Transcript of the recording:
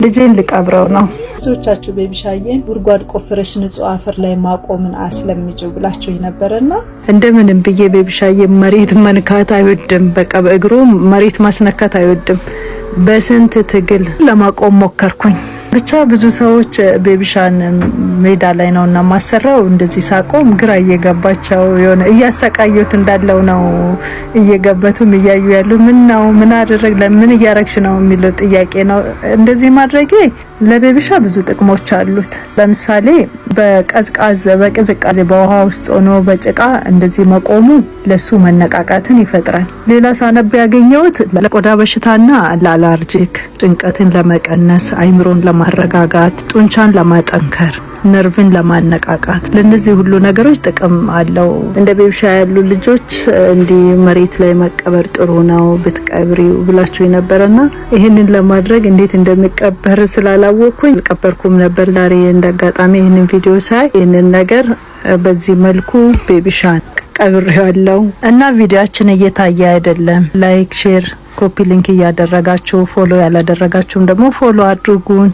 ልጄን ልቀብረው ነው። ብዙዎቻችሁ ቤቢሻዬን ጉድጓድ ቆፍረሽ ንጹህ አፈር ላይ ማቆምን አስለምጪው ብላችሁ ነበርና እንደምንም ብዬ ቤቢሻዬ መሬት መንካት አይወድም። በቃ በእግሩ መሬት ማስነካት አይወድም። በስንት ትግል ለማቆም ሞከርኩኝ። ብቻ ብዙ ሰዎች ቤቢሻን ሜዳ ላይ ነውና ማሰራው እንደዚህ ሳቆም ግራ እየገባቸው የሆነ እያሰቃዩት እንዳለው ነው እየገበቱም እያዩ ያሉ ምን አደረግ ለምን እያረግሽ ነው የሚለው ጥያቄ ነው። እንደዚህ ማድረጌ ለቤቢሻ ብዙ ጥቅሞች አሉት። ለምሳሌ በቅዝቃዜ በውሃ ውስጥ ሆኖ በጭቃ እንደዚህ መቆሙ ለሱ መነቃቃትን ይፈጥራል። ሌላ ሳነብ ያገኘሁት ለቆዳ በሽታና ለአለርጂክ ጭንቀትን ለመቀነስ፣ አይምሮን ለማረጋጋት፣ ጡንቻን ለማጠንከር፣ ነርቭን ለማነቃቃት ለነዚህ ሁሉ ነገሮች ጥቅም አለው። እንደ ቤቢሻ ያሉ ልጆች እንዲህ መሬት ላይ መቀበር ጥሩ ነው ብትቀብሪው ብላችሁ ነበርና ይሄንን ለማድረግ እንዴት እንደሚቀበር ስላላወቅኩኝ አልቀበርኩም ነበር። ዛሬ እንደጋጣሚ ይሄንን ቪዲዮ ሳይ ይሄንን ነገር በዚህ መልኩ ቤቢሻን ቀብሬዋለሁ እና ቪዲዮአችን እየታየ አይደለም። ላይክ፣ ሼር፣ ኮፒ ሊንክ እያደረጋችሁ ፎሎ ያላደረጋችሁም ደግሞ ፎሎ አድርጉን።